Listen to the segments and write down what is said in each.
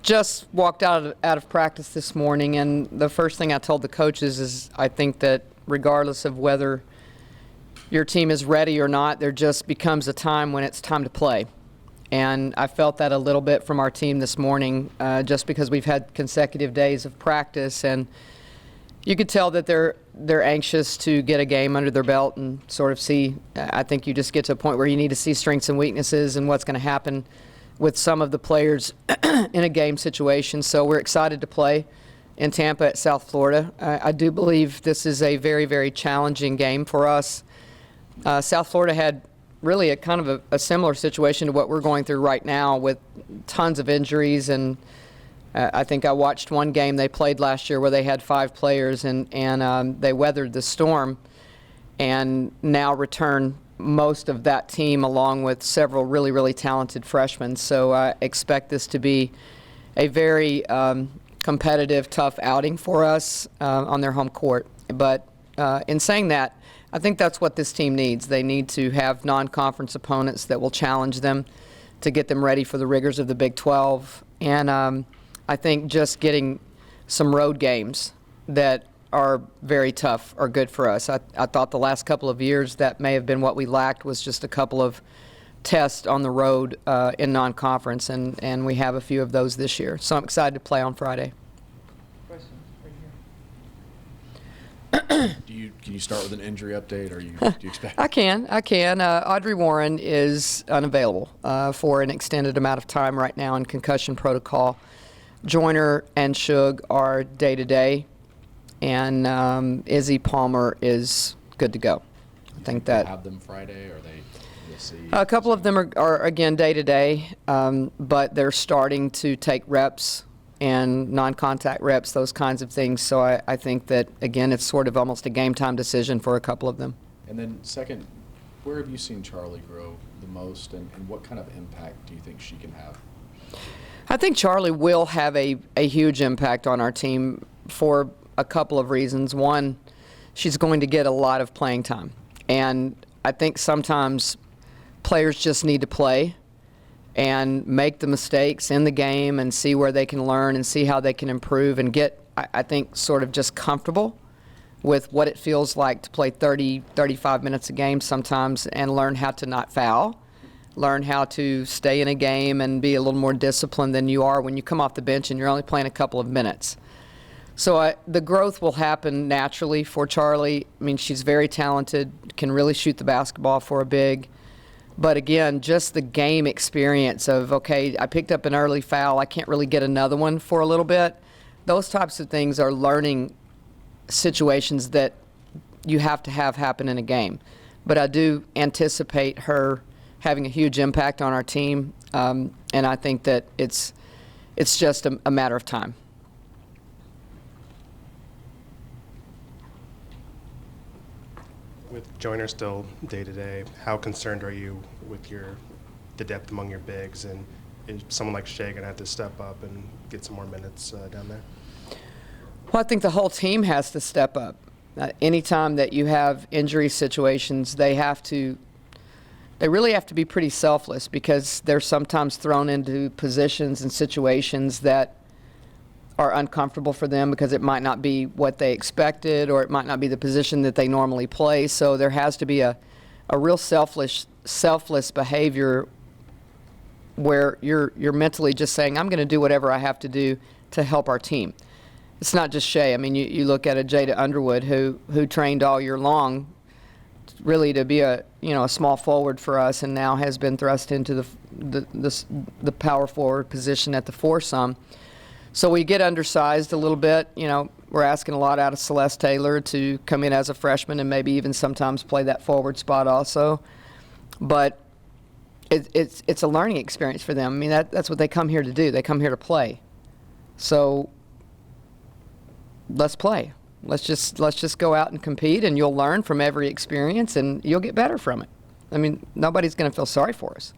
Just walked out of practice this morning, and the first thing I told the coaches is I think that regardless of whether your team is ready or not, there just becomes a time when it's time to play. And I felt that a little bit from our team this morning, just because we've had consecutive days of practice, and you could tell that they're anxious to get a game under their belt and sort of see. I think you just get to a point where you need to see strengths and weaknesses and what's going to happen with some of the players in a game situation. So we're excited to play in Tampa at South Florida. I do believe this is a very, very challenging game for us. South Florida had really a kind of a similar situation to what we're going through right now, with tons of injuries. And I think I watched one game they played last year where they had 5 players, and they weathered the storm and now return most of that team along with several really, really talented freshmen. So I expect this to be a very competitive, tough outing for us on their home court. But in saying that, I think that's what this team needs. They need to have non-conference opponents that will challenge them to get them ready for the rigors of the Big 12. And I think just getting some road games that are very tough are good for us. I thought the last couple of years that may have been what we lacked, was just a couple of tests on the road in non-conference, and we have a few of those this year. So I'm excited to play on Friday. Can you start with an injury update, or do you expect? I can. Audrey Warren is unavailable for an extended amount of time right now in concussion protocol. Joyner and Shug are day-to-day, and Izzy Palmer is good to go. I think that have them Friday, or we'll see. A couple of them are again day-to-day, but they're starting to take reps and non-contact reps, those kinds of things. So I think that, again, it's sort of almost a game-time decision for a couple of them. And then second, where have you seen Charlie grow the most, and what kind of impact do you think she can have? I think Charlie will have a huge impact on our team for a couple of reasons. One, she's going to get a lot of playing time. And I think sometimes players just need to play and make the mistakes in the game and see where they can learn and see how they can improve and get, I think, sort of just comfortable with what it feels like to play 30, 35 minutes a game sometimes, and learn how to not foul, learn how to stay in a game and be a little more disciplined than you are when you come off the bench and you're only playing a couple of minutes. So the growth will happen naturally for Charlie. I mean, she's very talented, can really shoot the basketball for a big. But again, just the game experience of, okay, I picked up an early foul, I can't really get another one for a little bit. Those types of things are learning situations that you have to have happen in a game. But I do anticipate her having a huge impact on our team, and I think that it's just a matter of time. With Joyner still day-to-day, how concerned are you with the depth among your bigs, and is someone like Shea going to have to step up and get some more minutes down there? Well, I think the whole team has to step up. Anytime that you have injury situations, they really have to be pretty selfless, because they're sometimes thrown into positions and situations that are uncomfortable for them because it might not be what they expected, or it might not be the position that they normally play. So there has to be a real selfless behavior where you're mentally just saying, I'm going to do whatever I have to do to help our team. It's not just Shea. I mean, you look at a Jada Underwood who trained all year long really to be a small forward for us, and now has been thrust into the power forward position at the foursome. So we get undersized a little bit. We're asking a lot out of Celeste Taylor to come in as a freshman and maybe even sometimes play that forward spot also. But it's a learning experience for them. I mean, that's what they come here to do. They come here to play. So let's play. Let's just go out and compete, and you'll learn from every experience, and you'll get better from it. I mean, nobody's going to feel sorry for us.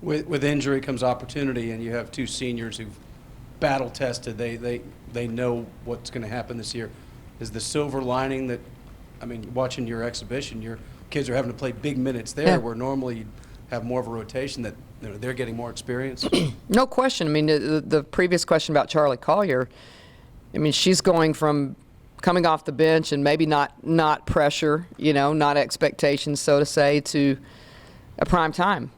With injury comes opportunity, and you have 2 seniors who've battle tested. They know what's going to happen this year. Is the silver lining that, I mean, watching your exhibition, your kids are having to play big minutes there, where normally you have more of a rotation, that they're getting more experience. No question. I mean, the previous question about Charlie Collier, I mean, she's going from coming off the bench and maybe not pressure, not expectations, so to say, to a primetime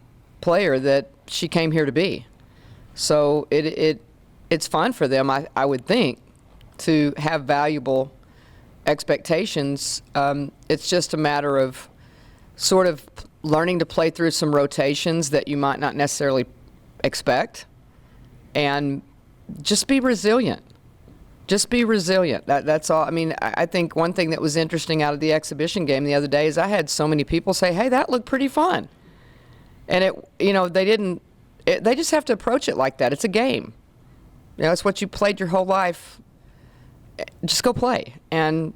player that she came here to be. So it's fun for them, I would think, to have valuable expectations. It's just a matter of sort of learning to play through some rotations that you might not necessarily expect, and just be resilient. Just be resilient. That's all. I mean, I think one thing that was interesting out of the exhibition game the other day is I had so many people say, "Hey, that looked pretty fun," and they didn't. They just have to approach it like that. It's a game. It's what you played your whole life. Just go play and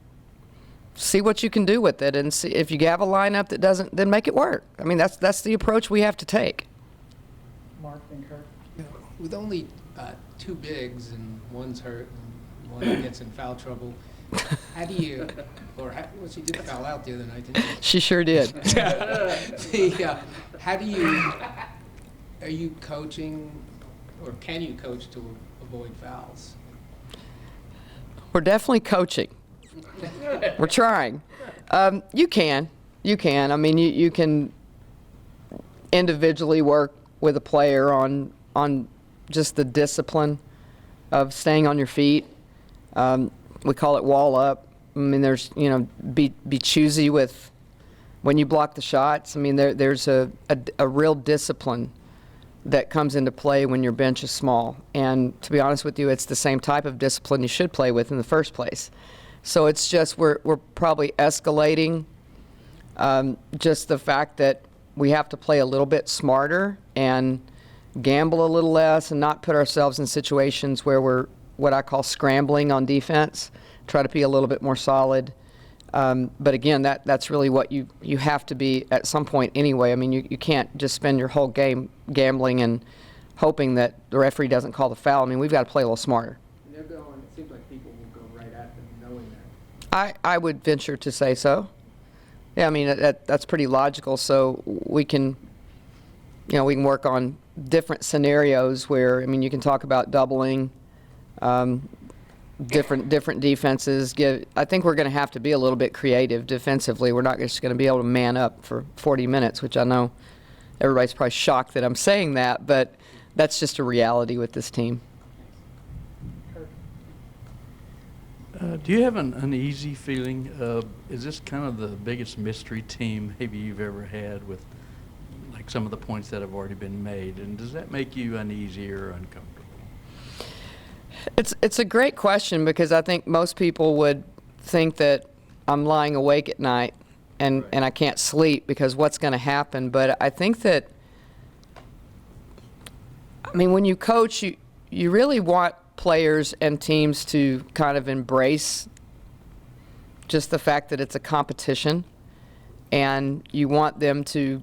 see what you can do with it, and see if you have a lineup that doesn't, then make it work. I mean, that's the approach we have to take. Mark and Kirk. With only two bigs and one's hurt and one gets in foul trouble, how do you, well, she did foul out the other night, didn't she? She sure did. How do are you coaching, or can you coach to avoid fouls? We're definitely coaching. We're trying. You can. I mean, you can individually work with a player on just the discipline of staying on your feet. We call it wall up. I mean, there's, be choosy with when you block the shots. I mean, there's a real discipline that comes into play when your bench is small. And to be honest with you, it's the same type of discipline you should play with in the first place. So it's just we're probably escalating just the fact that we have to play a little bit smarter and gamble a little less and not put ourselves in situations where we're what I call scrambling on defense, try to be a little bit more solid. But again, that's really what you have to be at some point anyway. I mean, you can't just spend your whole game gambling and hoping that the referee doesn't call the foul. I mean, we've got to play a little smarter. They're going, it seems like people will go right at them knowing that. I would venture to say so. Yeah, I mean, that's pretty logical. So we can work on different scenarios where, I mean, you can talk about doubling, different defenses. I think we're going to have to be a little bit creative defensively. We're not just going to be able to man up for 40 minutes, which I know everybody's probably shocked that I'm saying that, but that's just a reality with this team. Do you have an uneasy feeling? Is this kind of the biggest mystery team maybe you've ever had with like some of the points that have already been made? And does that make you uneasy or uncomfortable? It's a great question, because I think most people would think that I'm lying awake at night and I can't sleep because what's going to happen. But I think that, I mean, when you coach, you really want players and teams to kind of embrace just the fact that it's a competition, and you want them to,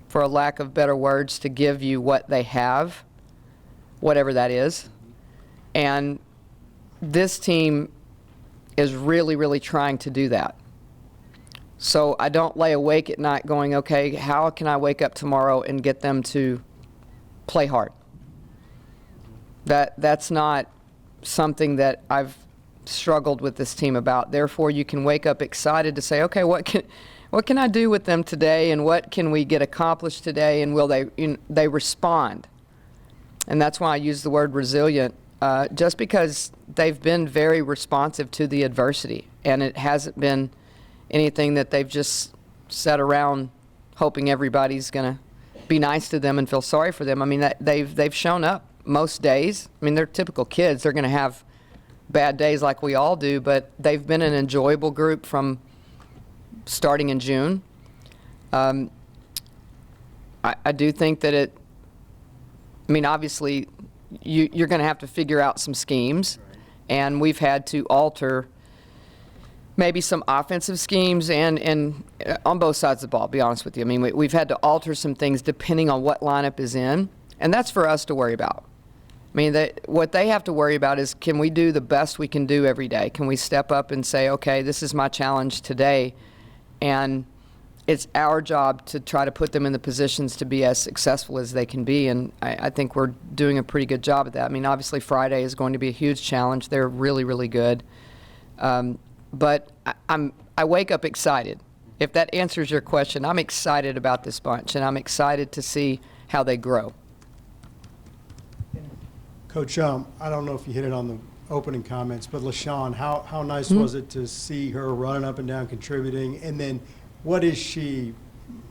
for a lack of better words, to give you what they have, whatever that is. And this team is really, really trying to do that. So I don't lay awake at night going, okay, how can I wake up tomorrow and get them to play hard? That's not something that I've struggled with this team about. Therefore, you can wake up excited to say, okay, what can I do with them today, and what can we get accomplished today, and will they respond? And that's why I use the word resilient, just because they've been very responsive to the adversity, and it hasn't been anything that they've just sat around hoping everybody's going to be nice to them and feel sorry for them. I mean, they've shown up most days. I mean, they're typical kids. They're going to have bad days like we all do, but they've been an enjoyable group from starting in June. I do think that I mean, obviously, you're going to have to figure out some schemes, and we've had to alter maybe some offensive schemes and on both sides of the ball, to be honest with you. I mean, we've had to alter some things depending on what lineup is in, and that's for us to worry about. I mean, what they have to worry about is, can we do the best we can do every day? Can we step up and say, okay, this is my challenge today, and it's our job to try to put them in the positions to be as successful as they can be, and I think we're doing a pretty good job at that. I mean, obviously Friday is going to be a huge challenge. They're really, really good. But I wake up excited. If that answers your question, I'm excited about this bunch, and I'm excited to see how they grow. Coach, I don't know if you hit it on the opening comments, but LaShawn, how nice was it to see her running up and down, contributing, and then what is she,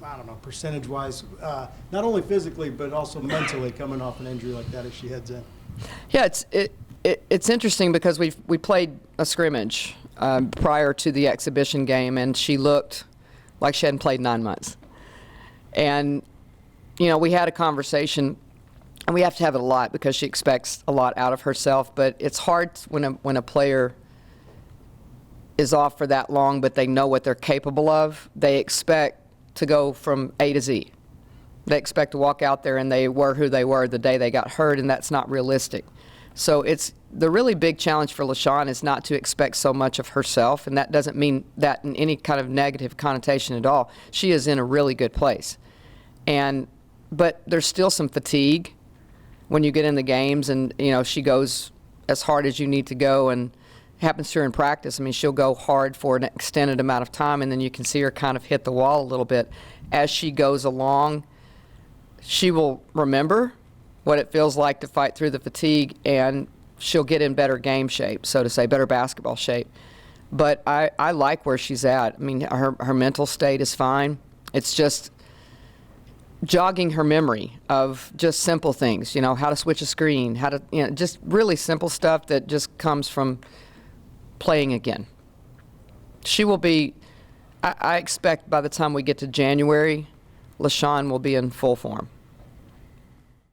I don't know, percentage-wise, not only physically but also mentally coming off an injury like that as she heads in? Yeah, it's interesting because we played a scrimmage prior to the exhibition game, and she looked like she hadn't played 9 months. And, you know, we had a conversation, and we have to have it a lot because she expects a lot out of herself, but it's hard when a player is off for that long, but they know what they're capable of. They expect to go from A to Z. They expect to walk out there and they were who they were the day they got hurt, and that's not realistic. So it's the really big challenge for LaShawn is not to expect so much of herself, and that doesn't mean that in any kind of negative connotation at all. She is in a really good place. But there's still some fatigue when you get in the games, and you know she goes as hard as you need to go, and happens to her in practice. I mean, she'll go hard for an extended amount of time, and then you can see her kind of hit the wall a little bit. As she goes along, she will remember what it feels like to fight through the fatigue, and she'll get in better game shape, so to say, better basketball shape. But I like where she's at. I mean, her mental state is fine. It's just jogging her memory of just simple things, you know, how to switch a screen, how to, you know, just really simple stuff that just comes from playing again. She will be, I expect by the time we get to January, LaShawn will be in full form.